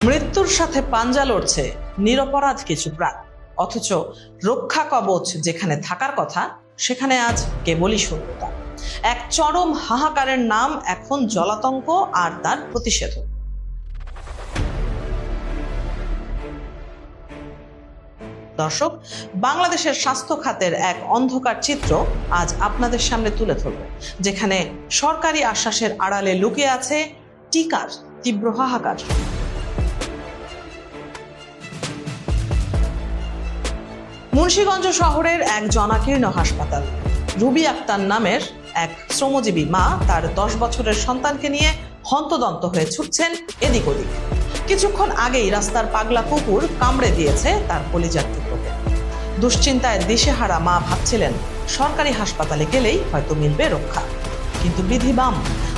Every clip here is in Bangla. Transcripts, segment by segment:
মৃত্যুর সাথে পাঞ্জা লড়ছে নিরপরাধ কিছু প্রাণ, অথচ রক্ষা কবচ যেখানে থাকার কথা সেখানে আজ কেবলই শূন্যতা। এক চরম হাহাকারের নাম এখন জলাতঙ্ক আর তার প্রতিষেধক। দর্শক, বাংলাদেশের স্বাস্থ্য খাতের এক অন্ধকার চিত্র আজ আপনাদের সামনে তুলে ধরব, যেখানে সরকারি আশ্বাসের আড়ালে লুকিয়ে আছে টিকার তীব্র হাহাকার। মুন্সিগঞ্জ শহরের এক জনাকীর্ণ হাসপাতাল। রুবি আক্তার নামের এক শ্রমজীবী মা তার 10 বছরের সন্তানকে নিয়ে হন্তদন্ত হয়ে ছুটছেন এদিক ওদিক। কিছুক্ষণ আগেই রাস্তার পাগলা কুকুর কামড়ে দিয়েছে তার কলিজার টুকরোকে। দুশ্চিন্তায় দিশেহারা মা ভাবছিলেন সরকারি হাসপাতালে গেলেই হয়তো মিলবে রক্ষা, কিন্তু বিধি বাম।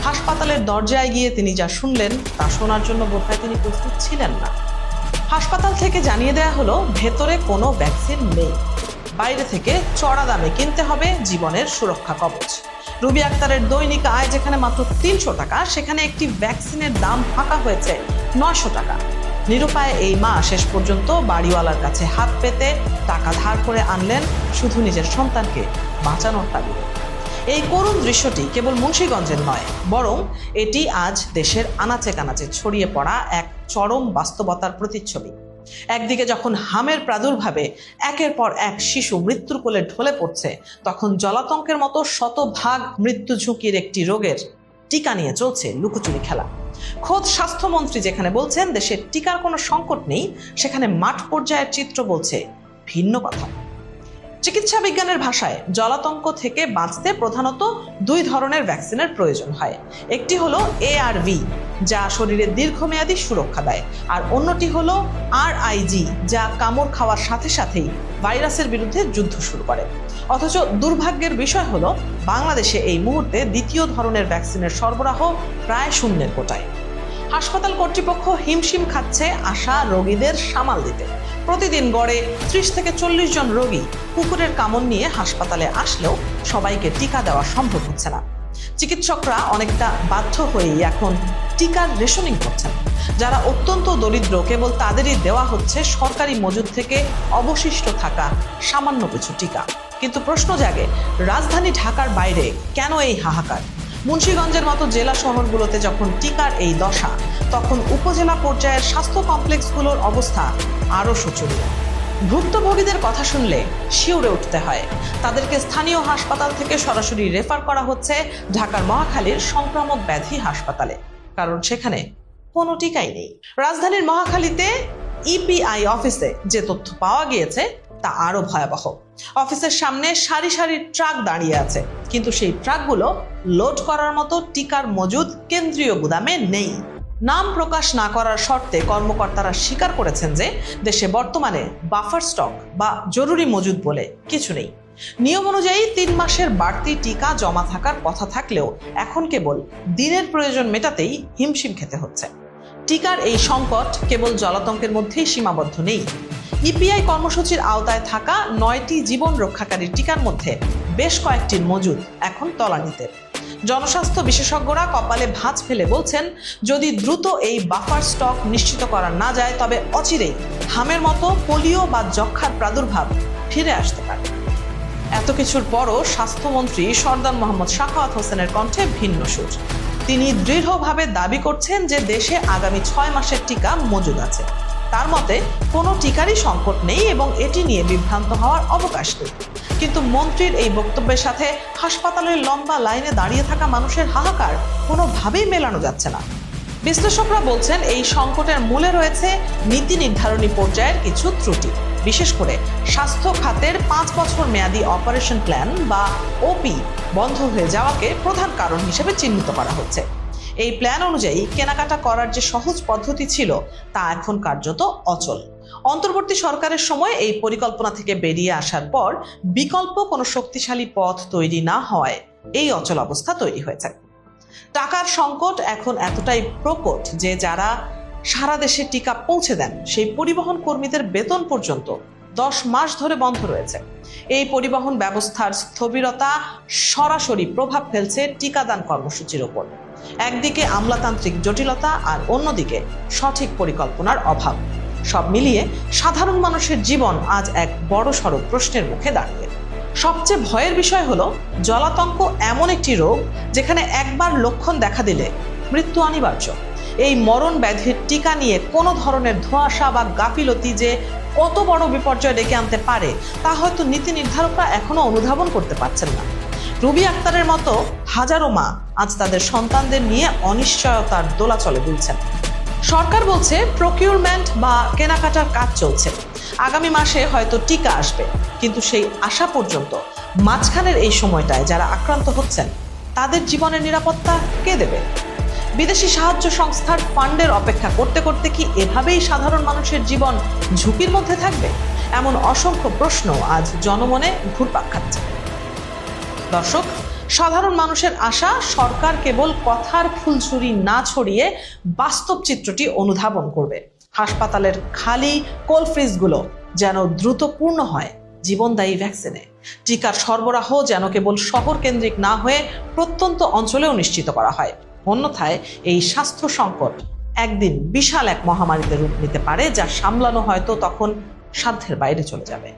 হাসপাতালের দরজায় গিয়ে তিনি যা শুনলেন তা শোনার জন্য বোধহয় তিনি প্রস্তুত ছিলেন না। হাসপাতাল থেকে জানিয়ে দেয়া হলো ভেতরে কোনো ভ্যাকসিন নেই, বাইরে থেকে চড়া দামে কিনতে হবে জীবনের সুরক্ষা কবচ। রুবি আক্তারের দৈনিক আয় যেখানে মাত্র 300 টাকা, সেখানে একটি ভ্যাকসিনের দাম ফাঁকা হয়েছে 900 টাকা। নিরুপায় এই মা শেষ পর্যন্ত বাড়িওয়ালার কাছে হাত পেতে টাকা ধার করে আনলেন শুধু নিজের সন্তানকে বাঁচানোর তাগিদে। এই করুণ দৃশ্যটি কেবল মুন্সিগঞ্জের নয়, বরং এটি আজ দেশের আনাচে কানাচে ছড়িয়ে পড়া এক চরম বাস্তবতার প্রতিচ্ছবি। একদিকে যখন হামের প্রাদুর্ভাবে একের পর এক শিশু মৃত্যুর কোলে ঢলে পড়ছে, তখন জলাতঙ্কের মতো শতভাগ মৃত্যু ঝুঁকির একটি রোগের টিকা নিয়ে চলছে লুকোচুরি খেলা। খোদ স্বাস্থ্যমন্ত্রী যেখানে বলছেন দেশের টিকার কোনো সংকট নেই, সেখানে মাঠ পর্যায়ের চিত্র বলছে ভিন্ন কথা। চিকিৎসা বিজ্ঞানের ভাষায় জলাতঙ্ক থেকে বাঁচতে প্রধানত 2 ধরনের ভ্যাকসিনের প্রয়োজন হয়। একটি হলো ARV, যা শরীরে দীর্ঘমেয়াদী সুরক্ষা দেয়, আর অন্যটি হলো RIG, যা কামড় খাওয়ার সাথে সাথেই ভাইরাসের বিরুদ্ধে যুদ্ধ শুরু করে। অথচ দুর্ভাগ্যের বিষয় হলো বাংলাদেশে এই মুহূর্তে দ্বিতীয় ধরনের ভ্যাকসিনের সরবরাহ প্রায় শূন্যের কোটায়। হাসপাতাল কর্তৃপক্ষ হিমশিম খাচ্ছে আসা রোগীদের সামাল দিতে। প্রতিদিন গড়ে 30 থেকে 40 জন রোগী কুকুরের কামড় নিয়ে হাসপাতালে আসলেও সবাইকে টিকা দেওয়া সম্ভব হচ্ছে না। চিকিৎসকরা অনেকটা বাধ্য হয়েই এখন টিকার রেশনিং করছেন। যারা অত্যন্ত দরিদ্র, কেবল তাদেরই দেওয়া হচ্ছে সরকারি মজুদ থেকে অবশিষ্ট থাকা সামান্য কিছু টিকা। কিন্তু প্রশ্ন জাগে, রাজধানী ঢাকার বাইরে কেন এই হাহাকার? মুন্সিগঞ্জের মতো জেলা শহরগুলোতে যখন টিকার এই দশা, তখন উপজেলা পর্যায়ের স্বাস্থ্য কমপ্লেক্সগুলোর অবস্থা আরও শোচনীয়। ভুক্তভোগীদের কথা শুনলে শিউরে উঠতে হয়। তাদেরকে স্থানীয় হাসপাতাল থেকে সরাসরি রেফার করা হচ্ছে ঢাকার মহাখালীর সংক্রামক ব্যাধি হাসপাতালে, কারণ সেখানে কোনো টিকাই নেই। রাজধানীর মহাখালীতে EPI অফিসে যে তথ্য পাওয়া গিয়েছে তা আরো ভয়াবহ। অফিসের সামনে সারি সারি ট্রাক দাঁড়িয়ে আছে, কিন্তু সেই ট্রাকগুলো লোড করার মতো টিকার মজুদ কেন্দ্রীয় গুদামে নেই। নাম প্রকাশ না করার শর্তে কর্মকর্তারা স্বীকার করেছেন যে দেশে বর্তমানে বাফার স্টক বা জরুরি মজুদ বলে কিছু নেই। নিয়ম অনুযায়ী 3 মাসের বাড়তি টিকা জমা থাকার কথা থাকলেও এখন কেবল দিনের প্রয়োজন মেটাতেই হিমশিম খেতে হচ্ছে। টিকার এই সংকট কেবল জলাতঙ্কের মধ্যেই সীমাবদ্ধ নেই। EPI কর্মসূচির আওতায় থাকা 9টি জীবন রক্ষাকারী টিকার মধ্যে বেশ কয়েকটির মজুদ এখন তলানিতে। জনস্বাস্থ্য বিশেষজ্ঞরা কপালে ভাঁজ ফেলে বলছেন, যদি দ্রুত এই বাফার স্টক নিশ্চিত করা না যায়, তবে অচিরেই হামের মতো পোলিও বা যক্ষ্মার প্রাদুর্ভাব ফিরে আসতে পারে। এত কিছুর পরও স্বাস্থ্যমন্ত্রী সরদার মোহাম্মদ সাখাওয়াত হোসেনের কণ্ঠে ভিন্ন সুর। তিনি দৃঢ়ভাবে দাবি করছেন যে দেশে আগামী 6 মাসের টিকা মজুদ আছে। তার মতে কোনো টিকারই সংকট নেই এবং এটি নিয়ে বিভ্রান্ত হওয়ার অবকাশ নেই। কিন্তু মন্ত্রীর এই বক্তব্যের সাথে হাসপাতালের লম্বা লাইনে দাঁড়িয়ে থাকা মানুষের হাহাকার কোনোভাবেই মেলানো যাচ্ছে না। বিশ্লেষকরা বলছেন এই সংকটের মূলে রয়েছে নীতি নির্ধারণী পর্যায়ের কিছু ত্রুটি। বিশেষ করে স্বাস্থ্য খাতের 5 বছর মেয়াদী অপারেশন প্ল্যান বা OP বন্ধ হয়ে যাওয়াকে প্রধান কারণ হিসেবে চিহ্নিত করা হচ্ছে। এই প্ল্যান অনুযায়ী কেনাকাটা করার যে সহজ পদ্ধতি ছিল তা এখন কার্যত অচল। অন্তর্বর্তী সরকারের সময় এই পরিকল্পনা থেকে বেরিয়ে আসার পর বিকল্প কোনো শক্তিশালী পথ তৈরি না হওয়ায় এই অচল অবস্থা তৈরি হয়েছে। টাকার সংকট এখন এতটাই প্রকট যে যারা সারা দেশে টিকা পৌঁছে দেন সেই পরিবহন কর্মীদের বেতন পর্যন্ত 10 মাস ধরে বন্ধ রয়েছে। এই পরিবহন ব্যবস্থার স্থবিরতা সরাসরি প্রভাব ফেলছে টিকাদান কর্মসূচির ওপর। একদিকে আমলাতান্ত্রিক জটিলতা আর অন্যদিকে সঠিক পরিকল্পনার অভাব। সব মিলিয়ে সাধারণ মানুষের জীবন আজ এক বড়সড় প্রশ্নের মুখে দাঁড়িয়ে। সবচেয়ে ভয়ের বিষয় হলো জলাতঙ্ক এমন একটি রোগ যেখানে একবার লক্ষণ দেখা দিলে মৃত্যু অনিবার্য। এই মরণ ব্যাধির টিকা নিয়ে কোনো ধরনের ধোঁয়াশা বা গাফিলতি যে কত বড় বিপর্যয় ডেকে আনতে পারে তা হয়তো নীতি নির্ধারকরা এখনো অনুধাবন করতে পারছেন না। রুবি আক্তারের মতো হাজারো মা আজ তাদের সন্তানদের নিয়ে অনিশ্চয়তার দোলাচলে দুলছেন। সরকার বলছে প্রকিউরমেন্ট বা কেনাকাটার কাজ চলছে, আগামী মাসে হয়তো টিকা আসবে, কিন্তু সেই আসা পর্যন্ত মাঝখানের এই সময়টায় যারা আক্রান্ত হচ্ছেন তাদের জীবনের নিরাপত্তা কে দেবে? বিদেশি সাহায্য সংস্থার ফান্ডের অপেক্ষা করতে করতে কি এভাবেই সাধারণ মানুষের জীবন ঝুঁকির মধ্যে থাকবে? এমন অসংখ্য প্রশ্ন আজ জনমনে ঘুরপাক খাচ্ছে। দর্শক, সাধারণ মানুষের আশা সরকার কেবল কথার ফুলঝুরি না ছড়িয়ে বাস্তব চিত্রটি অনুধাবন করবে। হাসপাতালের খালি কোল্ড ফ্রিজগুলো যেন দ্রুত পূর্ণ হয় জীবনদায়ী ভ্যাকসিনে। টিকার সরবরাহ যেন কেবল শহর কেন্দ্রিক না হয়ে প্রত্যন্ত অঞ্চলেও নিশ্চিত করা হয়। অন্যথায় এই স্বাস্থ্য সংকট একদিন বিশাল এক মহামারীতে রূপ নিতে পারে, যা সামলানো হয়তো তখন সাধ্যের বাইরে চলে যাবে।